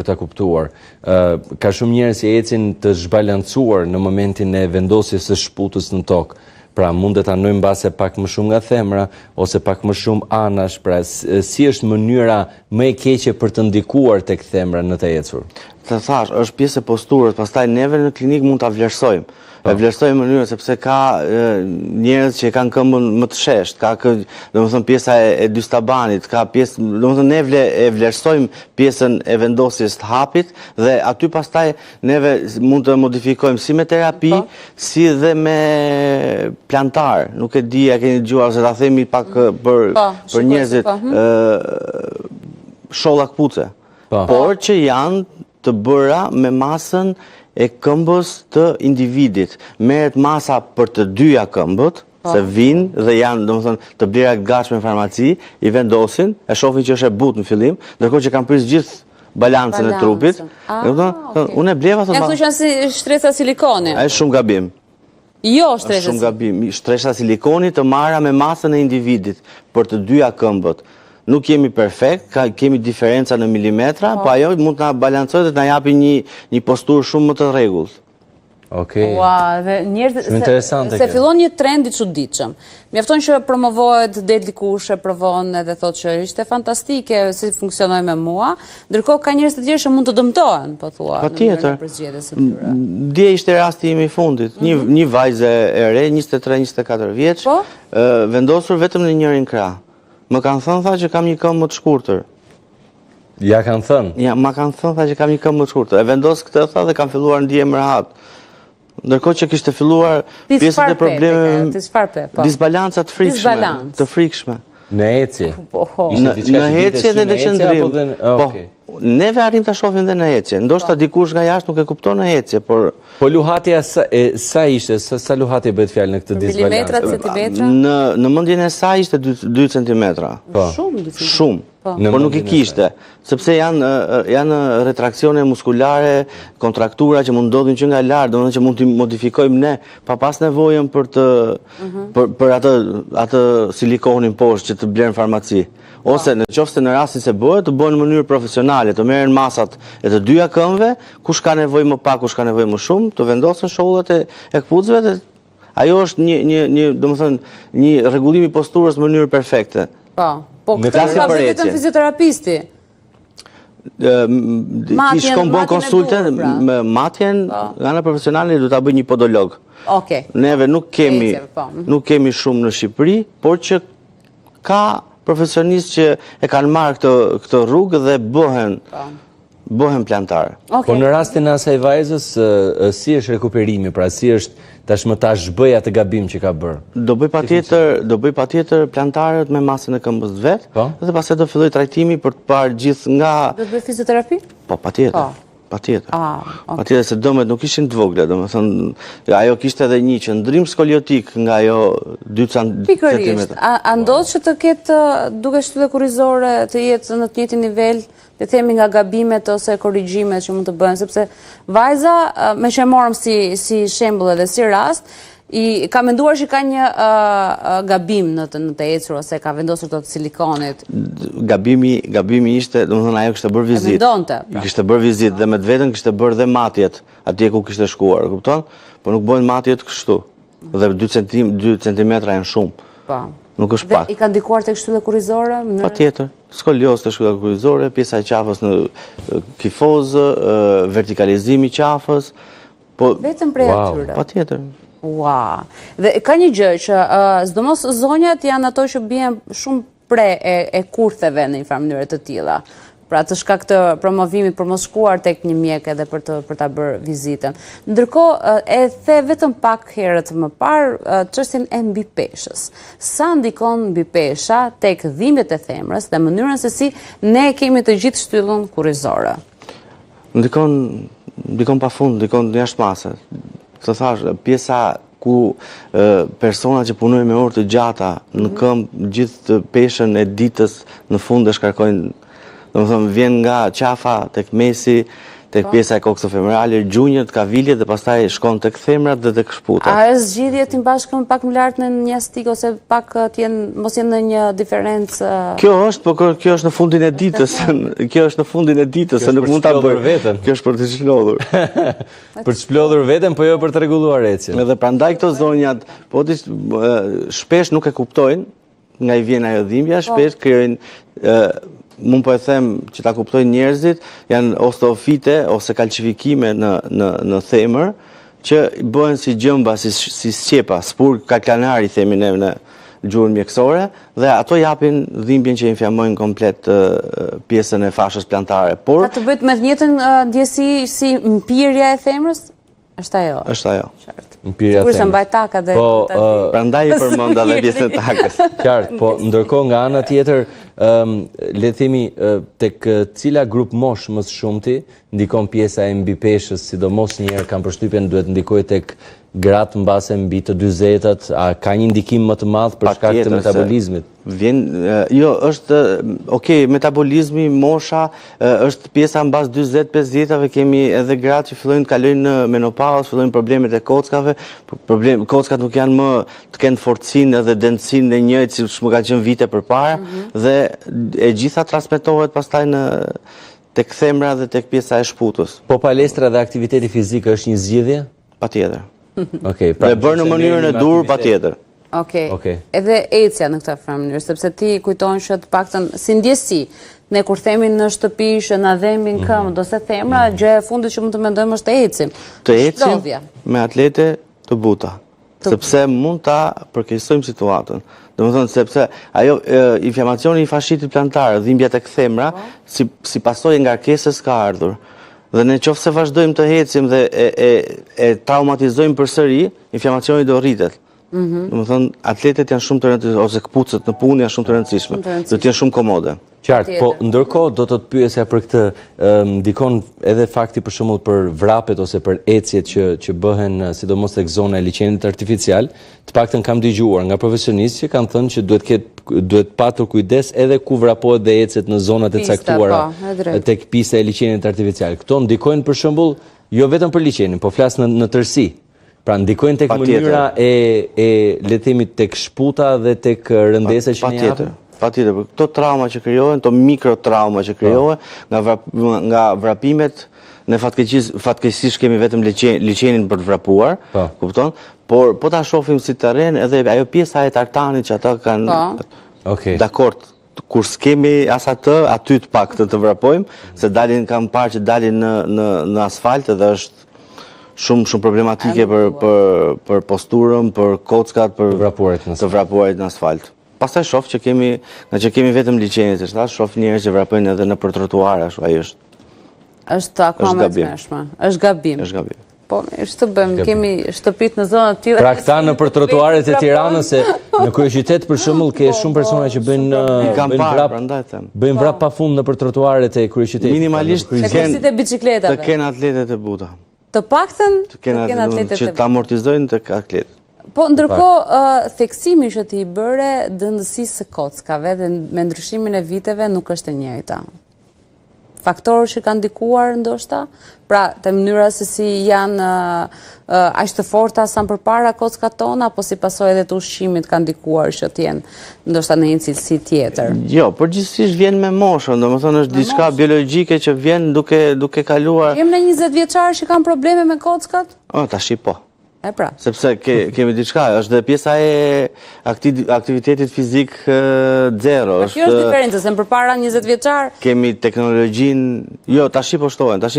ta kuptuar. Ka shumë njerëz që ecin të zhbalancuar në momentin e vendosjes së shputës në tokë. Pra mund të tanojmë mbase pak më shumë nga themra ose pak më shumë anash, pra si është mënyra më e keqe për të ndikuar tek themra në të ecur? Të thash, është pjesë e posturës, pastaj neve në klinik mund ta vlerësojmë. E vlerësojmë mënyrën sepse ka njerëz që kanë këmbën më të sheshtë, ka domethënë pjesa e dystabanit, ka pjesë, domethënë ne e vlerësojmë pjesën e vendosjes të hapit dhe aty pastaj neve mund të modifikojmë si me terapi, si dhe me plantar. Nuk e di, a keni dëgjuar se ta themi pak për njerëzit sholla kpuce. Por që janë të bëra me masën e këmbës të individit. Merret masa për të dyja këmbët, se vinë dhe janë, domethënë, të blera gatshme në farmaci, i vendosin, e shohin që është e butë në fillim, ndërkohë që kanë prisë gjithë balancën e trupit. Unë e bleva thonë. Këto janë si shtresa silikoni. Është shumë gabim. Jo, shtresa. Shumë gabim. Shtresa silikoni të marra me masën e individit për të dyja këmbët. Nuk jemi perfekt, kemi diferenca në milimetra, po ajo mund të na balancojë dhe të na japi një posturë shumë më të rregullt. Okej. Ua, dhe njerëzit se fillon një trend i çuditshëm. Mjafton që promovohet del dikush e provon edhe thotë që ishte fantastike si funksionoi me mua, ndërkohë ka njerëz të tjerë që mund të dëmtohen, po thua. Patjetër. Dje ishte rasti im i fundit, një vajzë e re, 23-24 vjeç, vendosur vetëm në njërin krah. Më kanë thënë tha që kam një këmbë më të shkurtër. Ja kanë thënë? Ja, ma kanë thënë tha që kam një këmbë më të shkurtër. E vendos këtë tha dhe kam filluar ndjehem rehat. Ndërkohë që kishte filluar pjesët e problemeve, disbalanca të frikshme. Në ecje? Në ecje dhe në qëndrim. Po, neve arrim të shohim dhe në ecje. Ndoshta dikush nga jashtë nuk e kupton në ecje, por... Po luhatja sa ishte? Sa luhatje bëhet fjalë në këtë disbalancë? Milimetra, centimetra? Në mendjen e saj ishte 2 centimetra. Shumë. Por nuk i kishte, sepse janë retraksione muskulare, kontraktura që mund ndodhin që nga lart, domethënë që mund t'i modifikojmë ne, pa pas nevojën për atë silikonin poshtë që të blerë në farmaci. Ose në qoftë në rastin se bëhet, të bëhen në mënyrë profesionale, të merren masat e të dyja këmbëve, kush ka nevojë më pak, kush ka nevojë më shumë, të vendosen shollat e kputucëve dhe ajo është domethënë një rregullim i posturës në mënyrë perfekte. Po, këtë ka vetëm fizioterapisti. Ti shkon bën konsultën, matjen, nga ana profesionale do ta bëj një podolog. Neve nuk kemi shumë në Shqipëri, por që ka profesionistë që e kanë marrë këtë rrugë dhe bëhen plantar. Po në rastin e asaj vajzës, si është rekuperimi, pra si është tashmë ta zhbëj atë gabim që ka bërë? Do bëj patjetër plantarët me masën e këmbës vet, dhe pastaj do filloj trajtimi për të parë gjithë nga... Do të bëj fizioterapi? Po, patjetër. Patjetër se dëmet nuk ishin të vogla, domethënë ajo kishte edhe një qëndrim skoliotik nga ajo 2 cm. Pikërisht. A ndodh që të ketë duke shtyllë kurrizore të jetë në të njëjtin nivel, le të themi nga gabimet ose korrigjimet që mund të bëhen, sepse vajza, me që e morëm si shembull edhe si rast, ka menduar që ka një gabim në të ecur ose ka vendosur të silikonit. Gabimi ishte, domethënë ajo kishte bërë vizitë. Mendonte. Kishte bërë vizitë dhe me të vetën kishte bërë dhe matjet atje ku kishte shkuar, kupton? Po nuk bëhen matjet kështu. Dhe 2 centimetra janë shumë. Po. Nuk është pak. Dhe i ka ndikuar tek shtylla kurrizore? Patjetër. Skoliozë të shtylla kurrizore, pjesa e qafës në kifozë, vertikalizimi i qafës. Vetëm prej atyre. Patjetër. Ua. Dhe ka një gjë që sidomos zonjat janë ato që bien shumë pre e kurtheve në një farë mënyrë të tilla. Pra të shkak të promovimit për mos shkuar tek një mjek edhe për ta bërë vizitën. Ndërkohë e the vetëm pak herët më parë çështjen e mbipeshës. Sa ndikon mbipesha tek dhimbjet e themrës dhe mënyrën se si ne kemi të gjithë shtyllën kurrizore? Ndikon pafund, ndikon jashtëmase. Të thash, pjesa ku persona që punojnë me orë të gjata në këmbë gjithë peshën e ditës në fund e shkarkojnë. Domethënë vjen nga qafa tek mesi, tek pjesa e koksofemorale, gjunjët, kaviljet dhe pastaj shkon tek themrat dhe tek shputat. A është zgjidhje ti bashkëm pak më lart në një stik ose pak mos jenë në një diferencë? Kjo është, po kjo është në fundin e ditës. Kjo është në fundin e ditës, se nuk mund ta bëj. Kjo është për të çlodhur. Për të çlodhur veten, po jo për të rregulluar ecjen. Edhe prandaj këto zonjat, po shpesh nuk e kuptojnë nga i vjen ajo dhimbja, shpesh krijojnë mund po e them që ta kuptojnë njerëzit, janë osteofite ose kalcifikime në themër, që bëhen si gjëmba, si sqepa, spur kalkanari themi ne në gjuhën mjekësore, dhe ato japin dhimbjen që inflamojnë komplet pjesën e fashës plantare. Por Ka të bëjë me të njëjtën ndjesi si mpirja e themrës? Është ajo. Është ajo. Mpirja e themrës. Kurse mbaj taka dhe prandaj i përmend edhe pjesën e takës. Qartë, po ndërkohë nga ana tjetër, le të themi tek cila grup mosh më së shumti ndikon pjesa e mbi peshës, sidomos një herë kam përshtypjen duhet ndikojë tek gratë mbase mbi të 40-at, a ka një ndikim më të madh për shkak të metabolizmit? Jo, është metabolizmi, mosha, është pjesa mbas 40-50-ave, kemi edhe gratë që fillojnë të kalojnë në menopauzë, fillojnë problemet e kockave, kockat nuk janë më të kenë forcinë edhe densitetin e njëjtë siç më ka qenë vite përpara, dhe e gjitha transmetohet pastaj tek themra dhe tek pjesa e shputës. Po palestra dhe aktiviteti fizik është një zgjidhje? Patjetër. Dhe bërë në mënyrën e dur, patjetër. Okej. Edhe ecja në këtë mënyrë, sepse ti kujton që të paktën si ndjesi, ne kur themi në shtëpi që na dhembin këmbët ose themra, gjë e fundit që mund të mendojmë është të ecim. Të ecim me atlete të buta, sepse mund ta përkeqësojmë situatën. Domethënë sepse ajo inflamacioni i fascitit plantar, dhimbja tek themra, si pasojë ngarkesës ka ardhur. Dhe në qoftë se vazhdojmë të ecim dhe e traumatizojmë përsëri, inflamacioni do rritet. Domethënë atletet janë shumë të rëndësishme, ose këpucët në punë janë shumë të rëndësishme. Do të jenë shumë komode. Qartë, po ndërkohë do të pyesja për këtë, ndikon edhe fakti për shembull për vrapet ose për ecjet që bëhen sidomos tek zona e liçenit artificial, të paktën kam dëgjuar nga profesionistë që kanë thënë që duhet patur kujdes edhe ku vrapohet dhe ecet në zonat e caktuara tek pista e liçenit artificial. Këto ndikojnë për shembull jo vetëm për liçenin, po flas në tërësi. Pra ndikojnë tek mënyra e le të themi tek shputa dhe tek rëndesa që ne japim. Patjetër, këto trauma që krijohen, këto mikrotrauma që krijohen nga vrapimet, ne fatkeqësisht kemi vetëm liçenin për të vrapuar, kupton? Por po ta shohim si terren, edhe ajo pjesa e tartanit që ata kanë. Dakord, kur s'kemi as aty të paktën të vrapojmë, se kam parë që dalin në asfalt dhe është shumë problematike për posturën, për kockat, për të vrapuarit në asfalt. Pastaj shoh që kemi vetëm liçenit, shoh njerëz që vrapojnë edhe në për trotuar, ashtu ai është. Është akoma më smeshme. Është gabim. Është gabim. Po, ç'të bëjmë? Kemi shtëpitë në zona të tilla. Pra këta në për trotuaret e Tiranës, se në kryeqytet për shembull ke shumë persona që bëjnë vrap pafund në për trotuaret e kryeqytetit. Minimalisht të kenë atletet e buta. Të paktën të kenë atletet që ta amortizojnë tek atletet. Po, ndërkohë, theksimi që ti i bëre dëndësisë së kockave dhe me ndryshimin e viteve nuk është e njëjta. Faktorë që kanë ndikuar ndoshta, pra të mënyra se si janë aq të forta sa më përpara kockat tona, apo si pasojë edhe të ushqimit kanë ndikuar që të jenë ndoshta në një cilësi tjetër. Jo, përgjithsisht vjen me moshën, domethënë është diçka biologjike që vjen duke kaluar. Jem në 20 vjeçar që kanë probleme me kockat? Tash po. Pra. Sepse kemi diçka, është dhe pjesa e aktivitetit fizik zero. Kjo është diferencë, se më përpara 20 vjeçar. Kemi teknologjinë, jo, tash po shtohen, tash